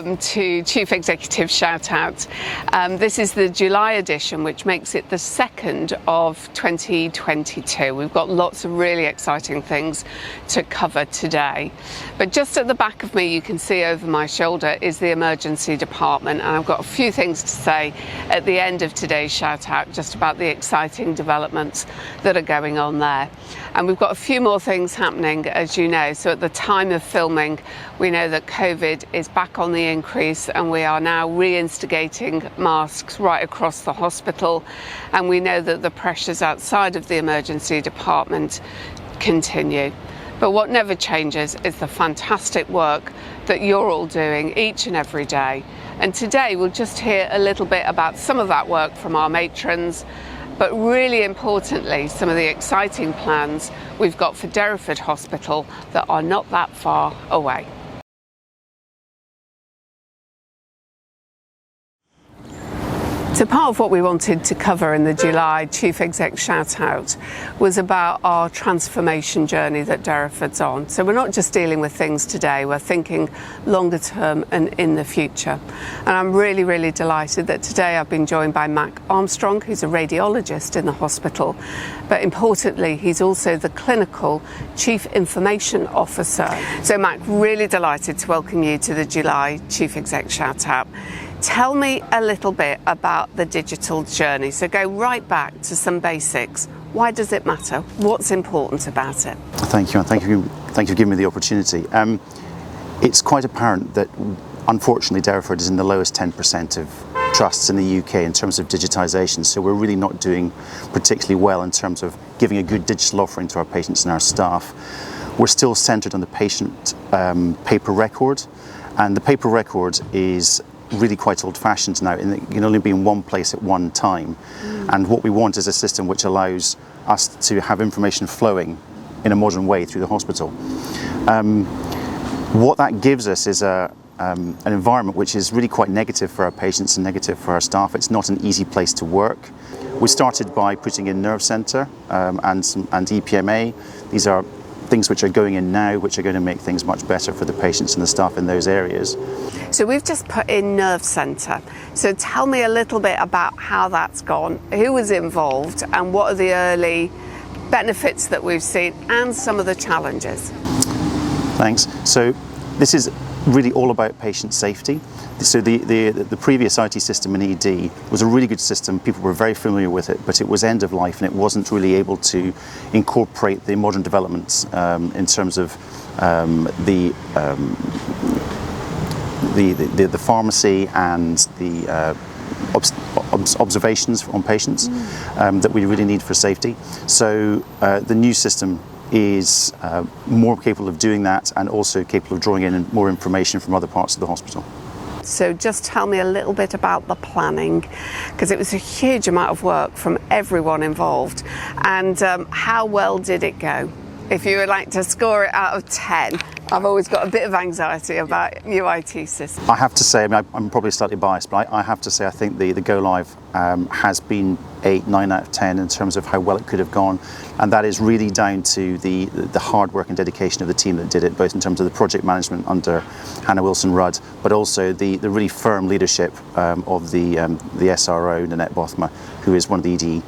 welcome to Chief Executive Shout Out. This is the July edition, which makes it the second of 2022. We've got lots of really exciting things to cover today. But just at the back of me, you can see over my shoulder is the emergency department, and I've got a few things to say at the end of today's Shout Out just about the exciting developments that are going on there. And we've got a few more things happening, as you know. So at the time of filming, we know that COVID is back on the increase, and we are now reinstigating masks right across the hospital. And we know that the pressures outside of the emergency department continue. But what never changes is the fantastic work that you're all doing each and every day. And today we'll just hear a little bit about some of that work from our matrons, but really importantly, some of the exciting plans we've got for Derriford Hospital that are not that far away. So part of what we wanted to cover in the July Chief Exec Shout Out was about our transformation journey that Derriford's on. So we're not just dealing with things today, we're thinking longer term and in the future. And I'm really, really delighted that today I've been joined by Armstrong, who's a radiologist in the hospital, but importantly, he's also the clinical Chief Information Officer. So Mac, really delighted to welcome you to the July Chief Exec Shout Out. Tell me a little bit about the digital journey. So go right back to some basics. Why does it matter? What's important about it? Thank you, and thank you for giving me the opportunity. It's quite apparent that, unfortunately, Derriford is in the lowest 10% of trusts in the UK in terms of digitisation. So we're really not doing particularly well in terms of giving a good digital offering to our patients and our staff. We're still centred on the patient paper record, and the paper record is really quite old-fashioned now, in that it can only be in one place at one time. And what we want is a system which allows us to have information flowing in a modern way through the hospital. What that gives us is an environment which is really quite negative for our patients and negative for our staff. It's not an easy place to work. We started by putting in nerve centre and EPMA. These are things which are going in now, which are going to make things much better for the patients and the staff in those areas. So we've just put in nerve centre. So tell me a little bit about how that's gone, who was involved, and what are the early benefits that we've seen and some of the challenges. Thanks. So this is really all about patient safety. So the previous IT system in ED was a really good system. People were very familiar with it, but it was end of life and it wasn't really able to incorporate the modern developments in terms of the pharmacy and the observations on patients that we really need for safety. So the new system is more capable of doing that, and also capable of drawing in more information from other parts of the hospital. So just tell me a little bit about the planning, because it was a huge amount of work from everyone involved. And how well did it go? If you would like to score it out of 10, I've always got a bit of anxiety about new IT systems. I have to say, I mean, I'm probably slightly biased, but I have to say I think the go live has been 8, 9 out of 10 in terms of how well it could have gone, and that is really down to the hard work and dedication of the team that did it, both in terms of the project management under Hannah Wilson-Rudd, but also the really firm leadership of the SRO, Nanette Bothma, who is one of the ED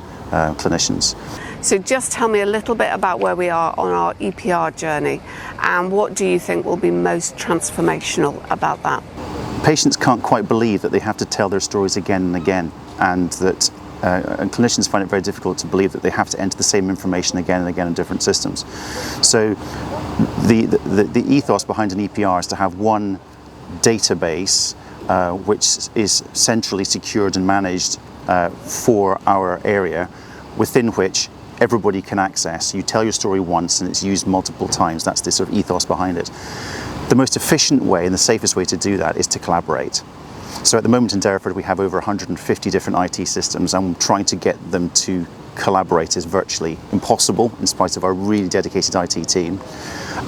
clinicians. So just tell me a little bit about where we are on our EPR journey, and what do you think will be most transformational about that? Patients can't quite believe that they have to tell their stories again and again, and that and clinicians find it very difficult to believe that they have to enter the same information again and again in different systems. So the ethos behind an EPR is to have one database which is centrally secured and managed for our area, within which everybody can access. You tell your story once and it's used multiple times. That's the sort of ethos behind it. The most efficient way and the safest way to do that is to collaborate. So at the moment in Derriford we have over 150 different IT systems, and trying to get them to collaborate is virtually impossible in spite of our really dedicated IT team.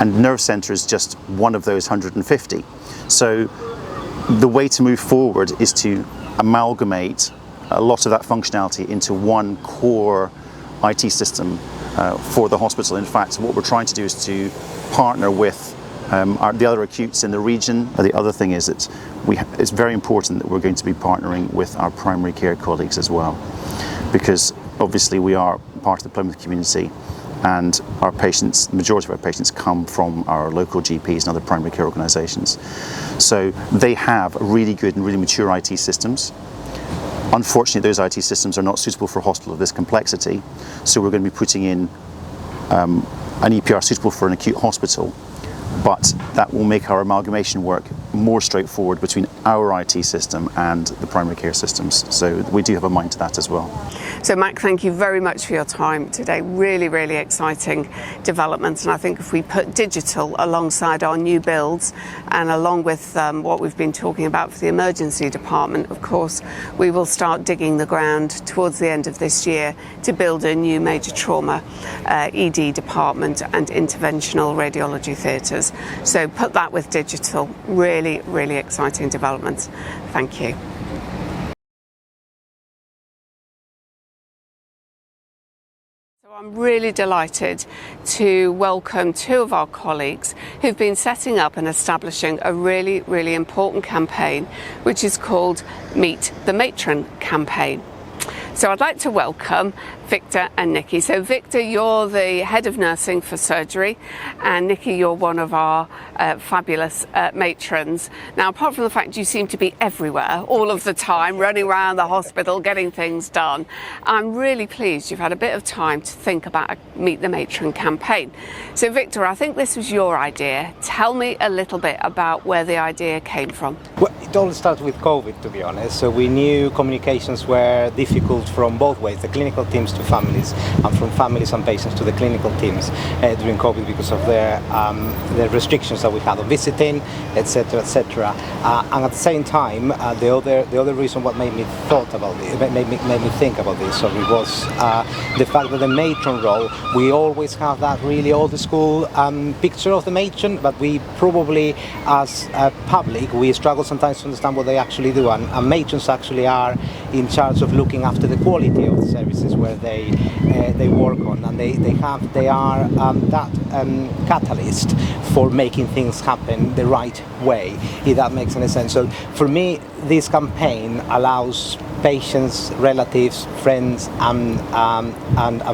And Nerve Centre is just one of those 150. So the way to move forward is to amalgamate a lot of that functionality into one core IT system for the hospital. In fact, what we're trying to do is to partner with the other acutes in the region. The other thing is that it's very important that we're going to be partnering with our primary care colleagues as well, because obviously we are part of the Plymouth community, and our patients, the majority of our patients, come from our local GPs and other primary care organisations. So they have really good and really mature IT systems. Unfortunately, those IT systems are not suitable for a hospital of this complexity, so we're going to be putting in an EPR suitable for an acute hospital, but that will make our amalgamation work more straightforward between our IT system and the primary care systems. So we do have a mind to that as well. So Mac, thank you very much for your time today. Really, really exciting developments. And I think if we put digital alongside our new builds and along with what we've been talking about for the emergency department, of course, we will start digging the ground towards the end of this year to build a new major trauma ED department and interventional radiology theatres. So put that with digital. Really, really exciting developments. Thank you. I'm really delighted to welcome two of our colleagues who've been setting up and establishing a really, really important campaign, which is called Meet the Matron campaign. So I'd like to welcome Victor and Nicky. So Victor, you're the head of nursing for surgery, and Nicky, you're one of our fabulous matrons. Now, apart from the fact you seem to be everywhere all of the time, running around the hospital, getting things done, I'm really pleased you've had a bit of time to think about a Meet the Matron campaign. So Victor, I think this was your idea. Tell me a little bit about where the idea came from. Well, it all started with COVID, to be honest. So we knew communications were difficult from both ways, the clinical teams to families, and from families and patients to the clinical teams during COVID, because of the restrictions that we had on visiting, etc., etc. And at the same time, the other reason what made me think about this, was the fact that the matron role, we always have that really old school picture of the matron, but we probably, as a public, we struggle sometimes to understand what they actually do, and matrons actually are in charge of looking after the quality of the services where they work on, and they are that catalyst for making things happen the right way, if that makes any sense. So for me, this campaign allows patients, relatives, friends and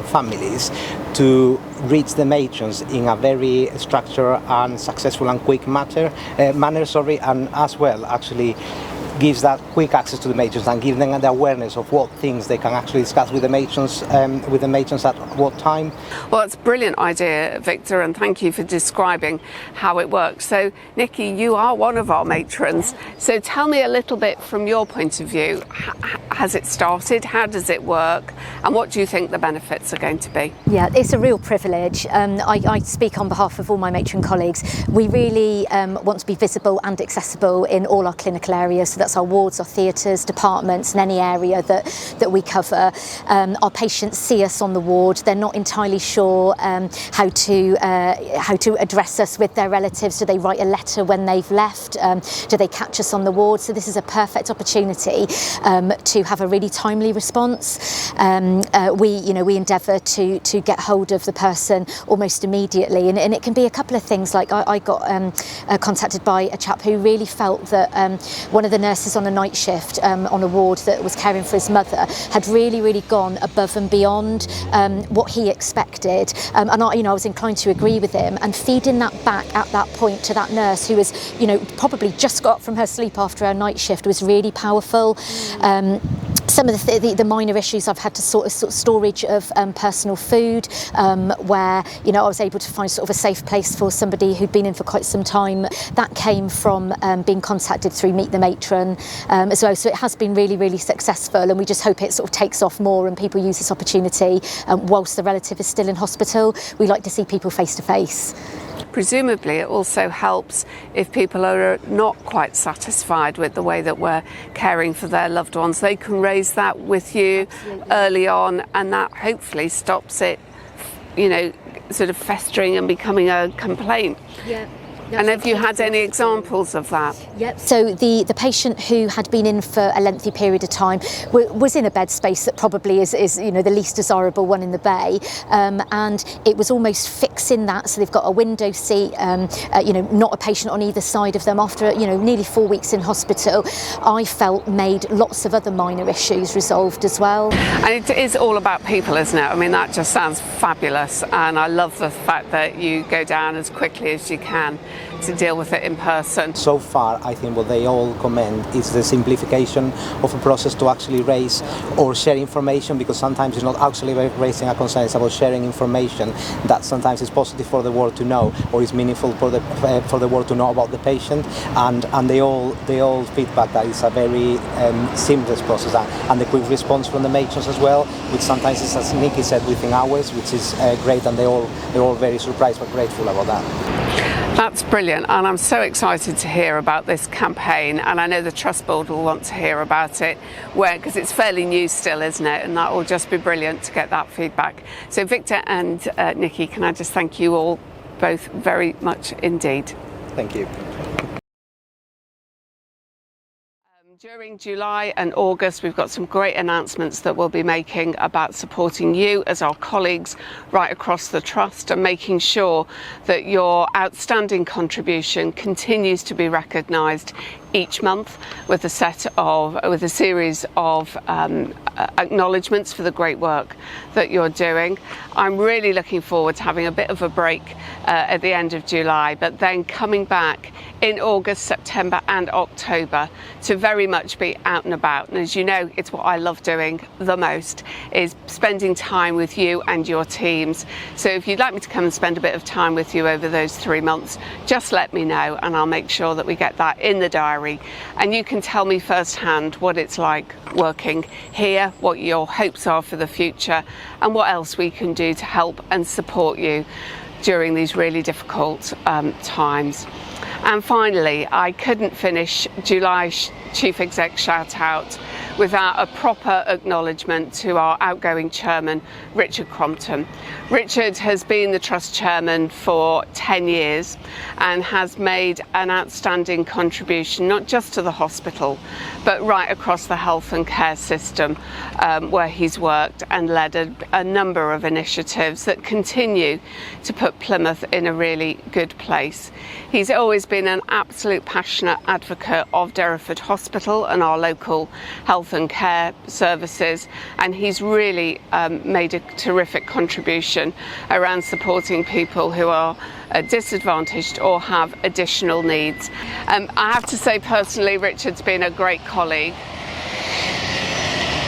families to reach the matrons in a very structured and successful and quick manner, and as well actually gives that quick access to the matrons and give them the awareness of what things they can actually discuss with the matrons at what time. Well, it's a brilliant idea, Victor, and thank you for describing how it works. So, Nicky, you are one of our matrons. So tell me a little bit from your point of view. Has it started? How does it work? And what do you think the benefits are going to be? Yeah, it's a real privilege. I speak on behalf of all my matron colleagues. We really want to be visible and accessible in all our clinical areas. So that's our wards, our theatres, departments, and any area that we cover. Our patients see us on the ward. They're not entirely sure how to address us with their relatives. Do they write a letter when they've left? Do they catch us on the ward? So this is a perfect opportunity to have a really timely response. We endeavour to get hold of the person almost immediately, and it can be a couple of things. Like I got contacted by a chap who really felt that one of the nurses on a night shift on a ward that was caring for his mother had really gone above and beyond what he expected, and I was inclined to agree with him, and feeding that back at that point to that nurse who was probably just got up from her sleep after her night shift was really powerful. Some of the minor issues I've had to sort of storage of personal food, where I was able to find sort of a safe place for somebody who'd been in for quite some time. That came from being contacted through Meet the Matron as well. So it has been really successful, and we just hope it sort of takes off more and people use this opportunity whilst the relative is still in hospital. We like to see people face to face. Presumably it also helps if people are not quite satisfied with the way that we're caring for their loved ones. They can raise that with you early on, and that hopefully stops it, sort of festering and becoming a complaint. Yeah. And have you had any examples of that? Yep. So the patient who had been in for a lengthy period of time was in a bed space that probably is the least desirable one in the bay, and it was almost fixing that. So they've got a window seat, not a patient on either side of them. After nearly 4 weeks in hospital, I felt made lots of other minor issues resolved as well. And it is all about people, isn't it? I mean, that just sounds fabulous, and I love the fact that you go down as quickly as you can to deal with it in person. So far, I think what they all commend is the simplification of a process to actually raise or share information, because sometimes it's not actually raising a concern, it's about sharing information that sometimes is positive for the world to know, or is meaningful for the world to know about the patient, and they all feedback that it's a very seamless process, and the quick response from the matrons as well, which sometimes is, as Nicky said, within hours, which is great, and they're all very surprised but grateful about that. That's brilliant, and I'm so excited to hear about this campaign, and I know the Trust Board will want to hear about it, because it's fairly new still, isn't it? And that will just be brilliant to get that feedback. So Victor and Nicky, can I just thank you all both very much indeed. Thank you. During July and August, we've got some great announcements that we'll be making about supporting you as our colleagues right across the Trust, and making sure that your outstanding contribution continues to be recognised each month with a series of acknowledgements for the great work that you're doing. I'm really looking forward to having a bit of a break at the end of July, but then coming back in August, September and October to very much be out and about. And as you know, it's what I love doing the most, is spending time with you and your teams. So if you'd like me to come and spend a bit of time with you over those 3 months, just let me know, and I'll make sure that we get that in the diary. And you can tell me firsthand what it's like working here, what your hopes are for the future, and what else we can do to help and support you during these really difficult times. And finally, I couldn't finish July's Chief Exec shout out without a proper acknowledgement to our outgoing chairman, Richard Crompton. Richard has been the Trust chairman for 10 years and has made an outstanding contribution, not just to the hospital, but right across the health and care system, where he's worked and led a number of initiatives that continue to put Plymouth in a really good place. He's always been an absolute passionate advocate of Derriford Hospital and our local health and care services, and he's really made a terrific contribution around supporting people who are disadvantaged or have additional needs. I have to say personally, Richard's been a great colleague.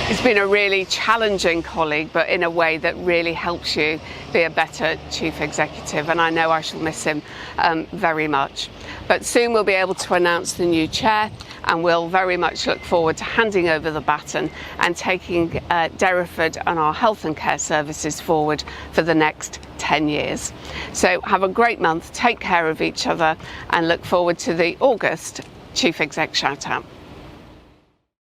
He's been a really challenging colleague, but in a way that really helps you be a better chief executive, and I know I shall miss him very much. But soon we'll be able to announce the new chair, and we'll very much look forward to handing over the baton and taking Derriford and our health and care services forward for the next 10 years. So have a great month, take care of each other, and look forward to the August Chief Exec shout out.